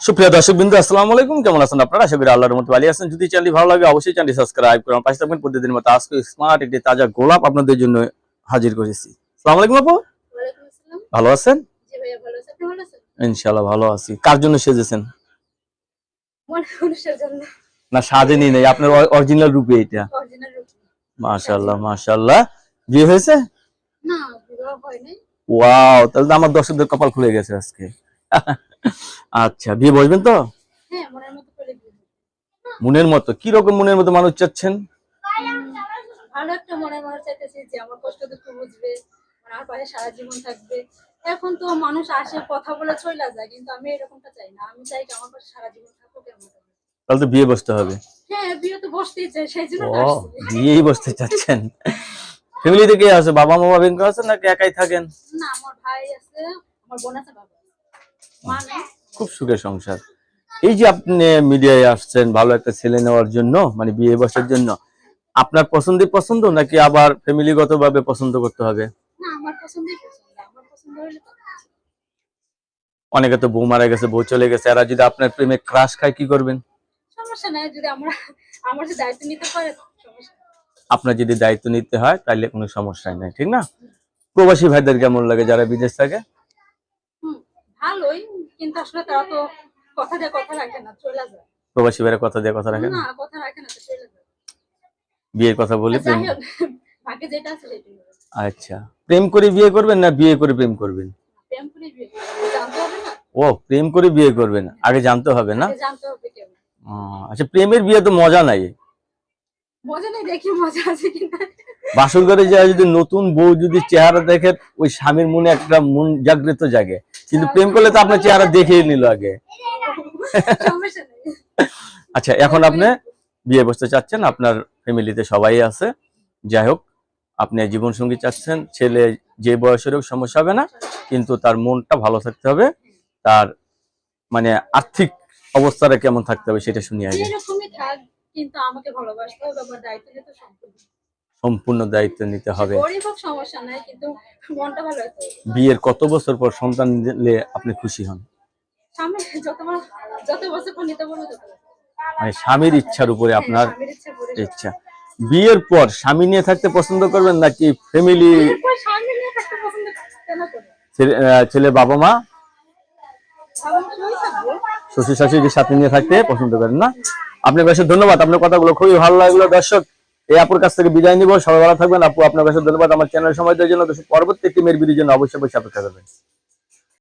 সুপ্রিয় দর্শকবৃন্দ, আসসালামু আলাইকুম। কেমন আছেন আপনারা? আশা করি আল্লাহর রহমতে ভালো আছেন। যদি চ্যানেলটি ভালো লাগে অবশ্যই চ্যানেলটি সাবস্ক্রাইব করুন। পাশে থাকবেন প্রতিদিনের মতো আজকে স্মার্ট একটি তাজা গোলাপ আপনাদের জন্য হাজির করেছি। আসসালামু আলাইকুম আপু। ওয়ালাইকুম আসসালাম। ভালো আছেন? জি ভাইয়া ভালো আছি। আপনি ভালো আছেন? ইনশাআল্লাহ ভালো আছি। কার জন্য সেজেছেন? মানুষের জন্য। না সাজেনি নেই, আপনার অরিজিনাল রূপে এটা। অরিজিনাল রূপ। মাশাআল্লাহ মাশাআল্লাহ। বিয়ে হয়েছে? না, বিবাহ হয় নাই। ওয়াও, তাহলে তো আমার দর্শকদের কপাল খুলে গেছে আজকে। আচ্ছা, বিয়ে বসবেন তো? হ্যাঁ, মনের মতো করে বিয়ে। মনের মতো কি রকম মনের মতো মানুষ চাচ্ছেন? ভালো একটা মনের মানুষ চাইতেছি যে আমার কষ্ট দুঃখ বুঝবে, আমার পাশে সারা জীবন থাকবে। এখন তো মানুষ আসে কথা বলে চলে যায়, কিন্তু আমি এরকমটা চাই না। আমি চাই কি আমার পাশে সারা জীবন থাকুক এমন। তাহলে তো বিয়ে বসতে হবে। হ্যাঁ, বিয়ে তো বসতেই চাই, সেই জন্য ও, তো আসছি। বিয়েই বসতে চাচ্ছেন। ফ্যামিলিতে কে আছে? বাবা মা বেঙ্গল আছেন নাকি একাই থাকেন? না, আমার ভাই আছে, আমার বোন আছে, বাবা আছে। মা নেই। খুব সুখের সংসার। এই যে আপনি মিডিয়ায় আসছেন ভালো একটা ছেলে নেওয়ার জন্য, মানে বিয়ে বসার জন্য, আপনার পছন্দ নাকি আবার ফ্যামিলিগত ভাবে পছন্দ করতে হবে? না, আমার পছন্দই পছন্দ। আমার পছন্দ হইলে তো অনেকে তো বউ মারা গেছে, বউ চলে গেছে, এরা যদি আপনার প্রেমে ক্রাশ খায় কি করবেন? সমস্যা নাই, যদি আমার যে দায়িত্ব নিতে পারে সমস্যা নাই। আপনার যদি দায়িত্ব নিতে হয় তাহলে কোনো সমস্যাই নাই, ঠিক না? প্রবাসী ভাইদের কেমন লাগে যারা বিদেশ থাকে? হুম, ভালোই, কিন্তু আসলে তারা তো কথা দিয়ে কথা রাখে না, চলে যায়। প্রবাসী ভাইরা কথা দিয়ে কথা রাখেন? না, কথা রাখে না, তো চলে যায়। বিয়ের কথা বলে প্রেম? যাই হোক, ভাগ্যে যেটা আছে সেটাই হবে। আচ্ছা, প্রেম করে বিয়ে করবেন না বিয়ে করে প্রেম করবেন? প্রেম করে বিয়ে করবো, জানতে হবে না। ও, প্রেম করে বিয়ে করবেন, আগে জানতে হবে না? আগে জানতে হবে কেমন। আচ্ছা, প্রেমের বিয়ে তো মজা নাই। মজা নেই, দেখি মজা আছে কিনা। বাসর ঘরে যায় যদি নতুন বউ যদি চেহারা দেখে, ওই স্বামীর মনে একটা মন জাগৃত জাগে, কিন্তু প্রেম করলে তো আপনার চেহারা দেখেই নিল আগে। সমস্যা নেই। আচ্ছা, এখন আপনি বিয়ে বসতে চাচ্ছেন, আপনার ফ্যামিলিতে সবাই আছে। যাই হোক, আপনি জীবন সঙ্গী চাচ্ছেন, ছেলে যে বয়সের হোক সমস্যা হবে না, কিন্তু তার মনটা ভালো থাকতে হবে, তার মানে আর্থিক অবস্থাটা কেমন থাকতে হবে সেটা শুনি আগে। যেরকমই থাক, কিন্তু আমাকে ভালোবাসতে হবে, আমার দায়িত্ব নিতে সম্পূর্ণ। সম্পূর্ণ দায়িত্ব নিতে হবে। গরিব হোক সমস্যা নাই, কিন্তু মনটা ভালো হতে হবে। বিয়ের কত বছর পর সন্তান দিলে আপনি খুশি হন? সামনে যত বছর পর নিতে পারবো তত বছর। মানে স্বামীর ইচ্ছার উপরে হ্যাঁ, আপনার স্বামীর ইচ্ছা পূরণ। ইচ্ছা। বিয়ের পর স্বামী নিয়ে থাকতে পছন্দ করবেন নাকি ফ্যামিলি, এরপর স্বামী নিয়ে থাকতে পছন্দ কেন করে? ছেলে বাবা মা অবশ্যই থাকবো। শ্বশুর শাশুড়ির সাথে নিয়ে থাকতে পছন্দ করেন না? আপনার কাছে ধন্যবাদ, আপনার কথাগুলো খুবই ভালো লাগলো। দর্শক, এই আপুর কাছ থেকে বিদায় নিব। সবাই ভালো থাকবেন। আপু, আপনার কাছে ধন্যবাদ আমার চ্যানেল সময় দেওয়ার জন্য। পরবর্তী একটি মেয়ের ভিডিওর জন্য অবশ্যই অপেক্ষা করবেন।